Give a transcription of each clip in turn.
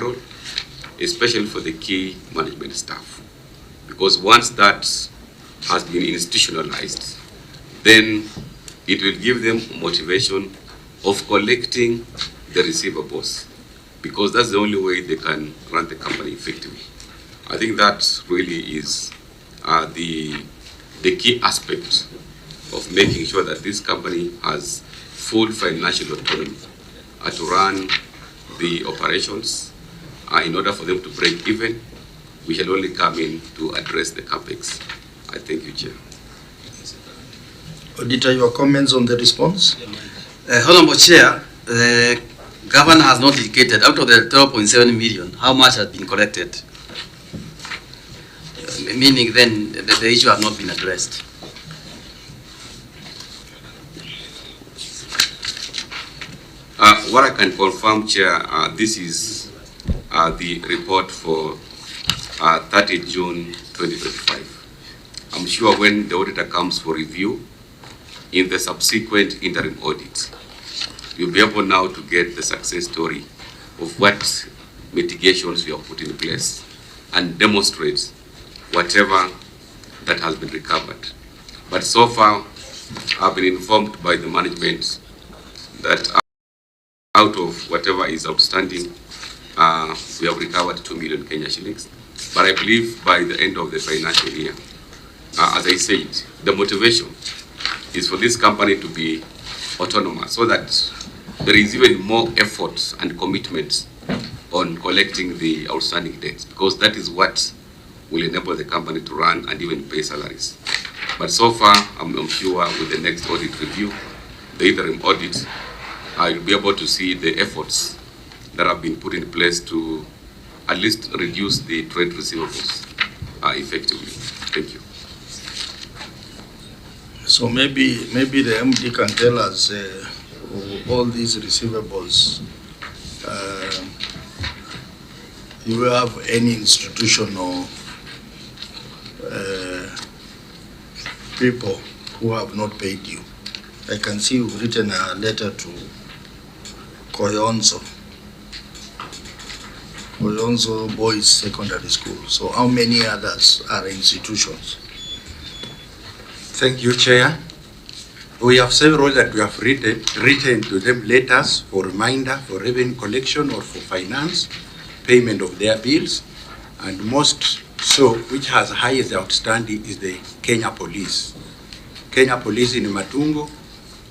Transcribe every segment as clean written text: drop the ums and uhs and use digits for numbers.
payroll, especially for the key management staff. Because once that has been institutionalized, then it will give them motivation of collecting the receivables, because that's the only way they can run the company effectively. I think that really is the key aspect of making sure that this company has full financial autonomy to run the operations. In order for them to break even, we shall only come in to address the capex. I thank you, Chair. Auditor, your comments on the response? Honorable Chair, the governor has not indicated out of the 12.7 million, how much has been collected? Meaning then the issue has not been addressed. What I can confirm, Chair, this is the report for 30 June 2025. I'm sure when the auditor comes for review in the subsequent interim audit, you'll be able now to get the success story of what mitigations we have put in place and demonstrate whatever that has been recovered. But so far, I've been informed by the management that out of whatever is outstanding, we have recovered 2 million Kenya shillings. But I believe by the end of the financial year, as I said, the motivation is for this company to be autonomous so that there is even more effort and commitment on collecting the outstanding debts, because that is what will enable the company to run and even pay salaries. But so far, I'm sure with the next audit review, the interim audit, you'll be able to see the efforts that have been put in place to at least reduce the trade receivables effectively. Thank you. So maybe the MD can tell us all these receivables. Do you have any institution or people who have not paid you? I can see you've written a letter to Koyonzo Boys Secondary School. So how many others are institutions? Thank you, Chair. We have several that we have written to them letters for reminder, for revenue collection or for finance, payment of their bills, and most so, which has highest outstanding is the Kenya Police. Kenya Police in Matungo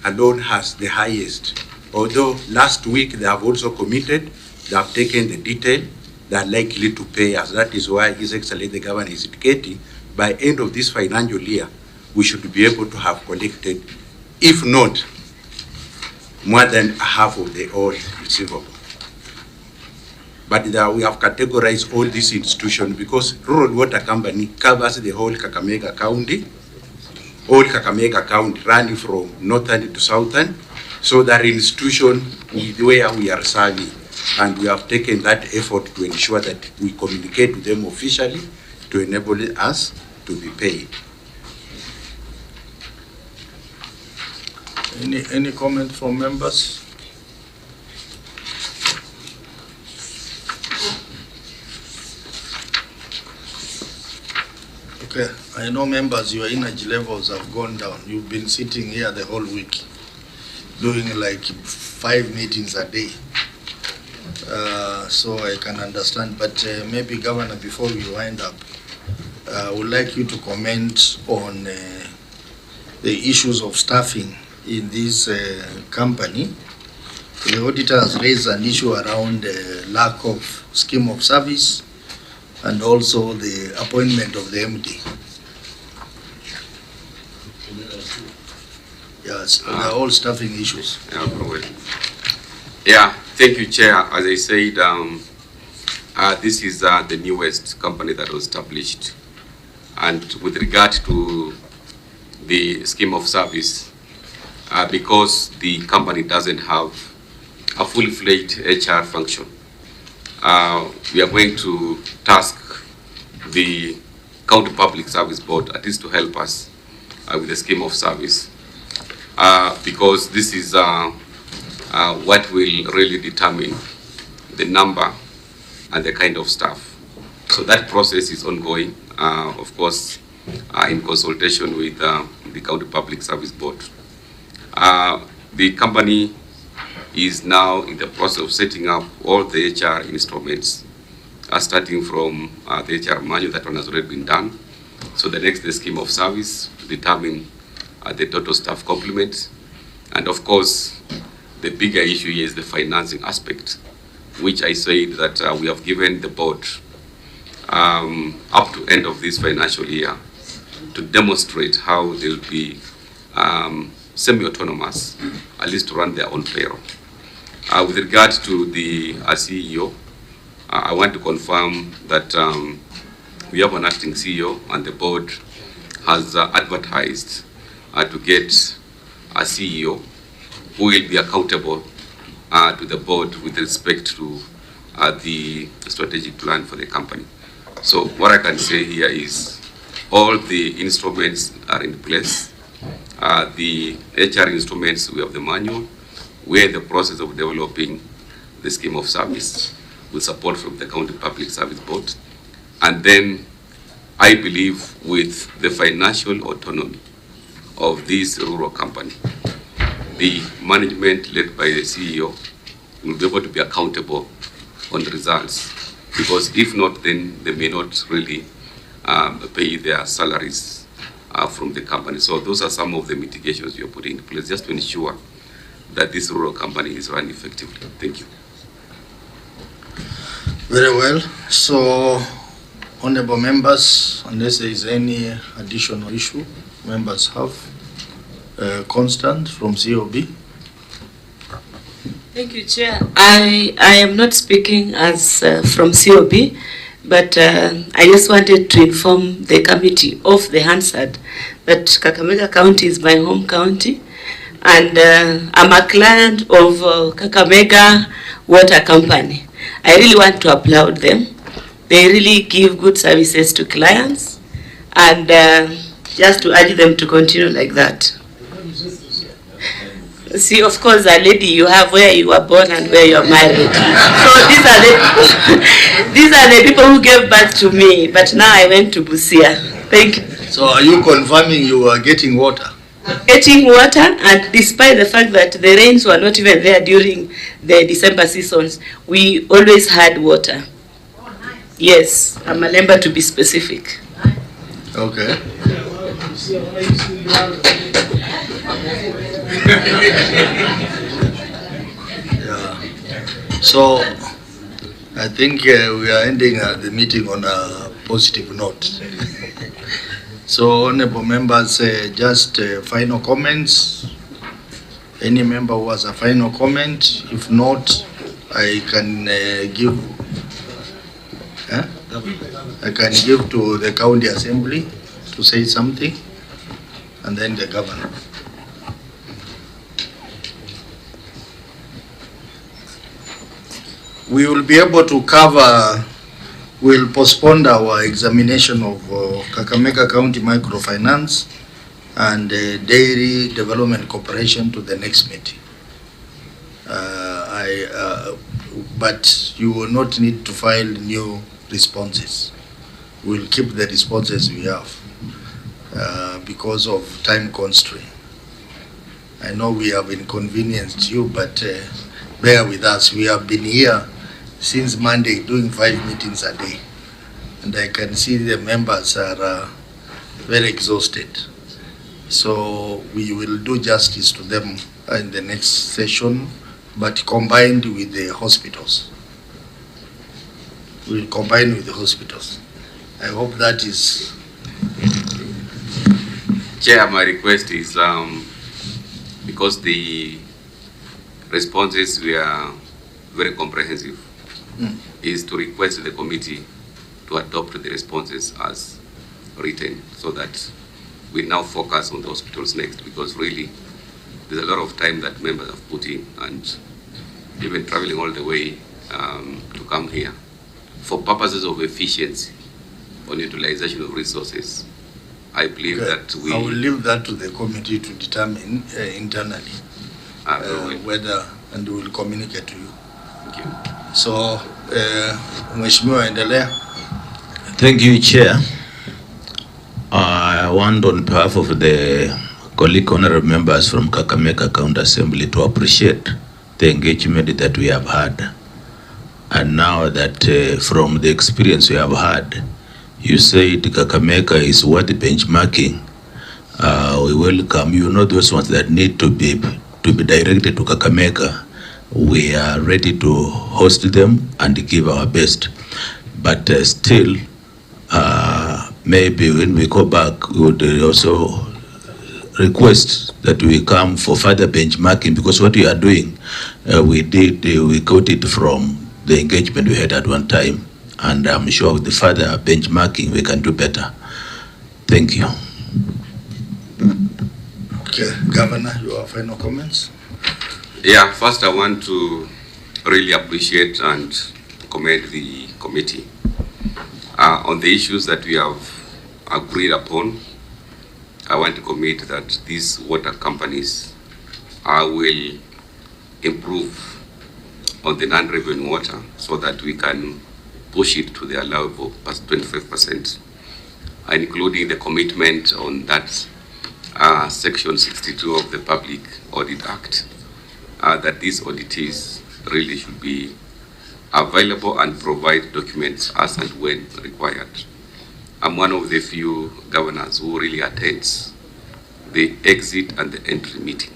alone has the highest. Although last week they have also committed, they have taken the detail, they are likely to pay us. That is why His Excellency the Governor is indicating by end of this financial year, we should be able to have collected, if not more than half of the all receivable. But we have categorized all these institutions because Rural Water Company covers the whole Kakamega County, all Kakamega County running from northern to southern. So that institution where we are serving, and we have taken that effort to ensure that we communicate with them officially to enable us to be paid. Any comment from members? Okay, I know members, your energy levels have gone down. You've been sitting here the whole week, doing like 5 meetings a day. So I can understand, but maybe Governor, before we wind up, I would like you to comment on the issues of staffing in this company. The auditor has raised an issue around lack of scheme of service and also the appointment of the MD. Yes, they are all staffing issues. Yeah, thank you, Chair. As I said, this is the newest company that was established. And with regard to the scheme of service, because the company doesn't have a full-fledged HR function, we are going to task the County Public Service Board at least to help us with the scheme of service, because this is what will really determine the number and the kind of staff. So that process is ongoing, of course, in consultation with the County Public Service Board. The company is now in the process of setting up all the HR instruments, starting from the HR manual. That one has already been done. So the next, the scheme of service, determine the total staff complement. And of course, the bigger issue here is the financing aspect, which I said that we have given the board up to end of this financial year to demonstrate how they will be semi-autonomous, at least to run their own payroll. With regard to the CEO, I want to confirm that we have an acting CEO, and the board has advertised to get a CEO who will be accountable to the board with respect to the strategic plan for the company. So what I can say here is all the instruments are in place. The HR instruments, we have the manual. We are in the process of developing the scheme of service with support from the County Public Service Board. And then I believe with the financial autonomy of this rural company, the management led by the CEO will be able to be accountable on the results, because if not, then they may not really pay their salaries from the company. So those are some of the mitigations we are putting in place just to ensure that this rural company is run effectively. Thank you. Very well. So, honorable members, unless there is any additional issue, members have. Constant from COB. Thank you, Chair. I am not speaking as from COB, but I just wanted to inform the committee of the Hansard that Kakamega County is my home county, and I'm a client of Kakamega Water Company. I really want to applaud them. They really give good services to clients, and just to urge them to continue like that. See, of course, a lady you have where you were born and where you are married. So these are the people who gave birth to me, but now I went to Busia. Thank you. So are you confirming you are getting water? Getting water, and despite the fact that the rains were not even there during the December seasons, we always had water. Yes, I'm a member to be specific. Okay. Yeah. So I think we are ending the meeting on a positive note. So honorable members, just final comments. Any member who has a final comment? If not, I can give to the county assembly to say something, and then the governor. We will be able to cover, we'll postpone our examination of Kakamega County Microfinance and Dairy Development Corporation to the next meeting. But you will not need to file new responses. We'll keep the responses we have because of time constraint. I know we have inconvenienced you, but bear with us. We have been here since Monday doing 5 meetings a day, and I can see the members are very exhausted. So we will do justice to them in the next session, but combined with the hospitals. We'll combine with the hospitals. I hope that is. Chair, my request is because the responses were very comprehensive, is to request the committee to adopt the responses as written, so that we now focus on the hospitals next, because really there's a lot of time that members have put in, and even traveling all the way to come here for purposes of efficiency on utilization of resources. I believe that we... I will leave that to the committee to determine internally whether, and we will communicate to you. Thank you. So Mheshimiwa, endelea. Thank you, Chair. I want on behalf of the colleague honorable members from Kakamega County Assembly to appreciate the engagement that we have had. And now that from the experience we have had, you said Kakamega is worth benchmarking. We welcome, you know, those ones that need to be directed to Kakamega. We are ready to host them and give our best. But still, maybe when we go back, we would also request that we come for further benchmarking, because what we are doing, we got it from the engagement we had at one time, and I'm sure with the further benchmarking we can do better. Thank you. Okay, Governor, your final comments? Yeah, first I want to really appreciate and commend the committee on the issues that we have agreed upon. I want to commit that these water companies will improve on the non-revenue water so that we can push it to the allowable 25%, including the commitment on that Section 62 of the Public Audit Act, that these auditees really should be available and provide documents as and when required. I'm one of the few governors who really attends the exit and the entry meeting,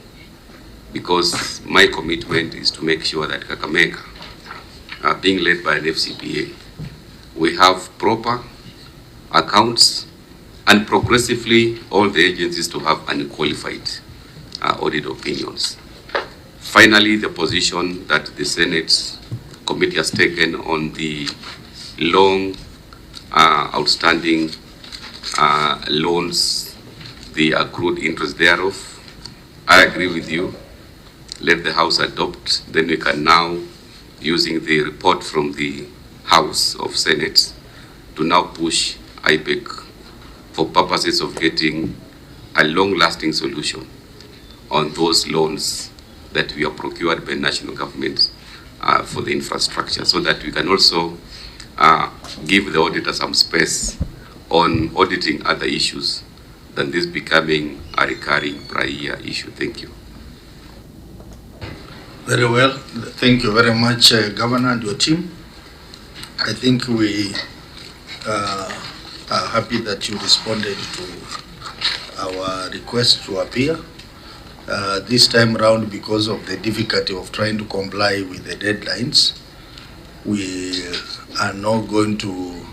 because my commitment is to make sure that Kakamega, being led by an FCPA, we have proper accounts and progressively all the agencies to have unqualified audit opinions. Finally, the position that the Senate committee has taken on the long outstanding loans, the accrued interest thereof, I agree with you. Let the House adopt, then we can now, using the report from the House of Senate, to now push IPEC for purposes of getting a long-lasting solution on those loans that we are procured by national government for the infrastructure, so that we can also give the auditor some space on auditing other issues than this becoming a recurring prior year issue. Thank you. Very well. Thank you very much, Governor and your team. I think we are happy that you responded to our request to appear. This time around, because of the difficulty of trying to comply with the deadlines, we are not going to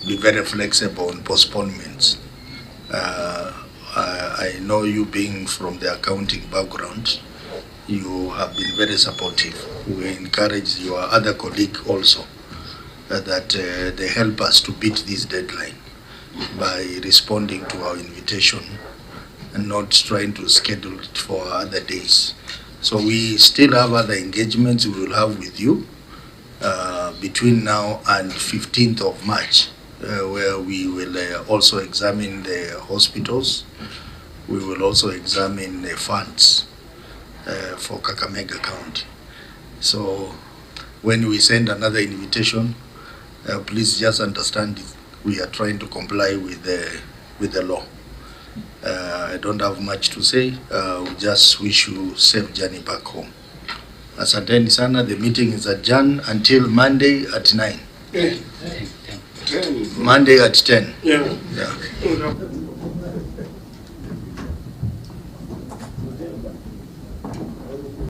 be very flexible on postponements. I know you being from the accounting background, you have been very supportive. We encourage your other colleague also that they help us to beat this deadline by responding to our invitation and not trying to schedule it for other days. So we still have other engagements we will have with you between now and 15th of March, where we will also examine the hospitals. We will also examine the funds for Kakamega County. So when we send another invitation, please just understand we are trying to comply with the law. I don't have much to say. We just wish you safe journey back home. Asanteni sana. The meeting is adjourned until Monday at 9. Monday at 10. Yeah.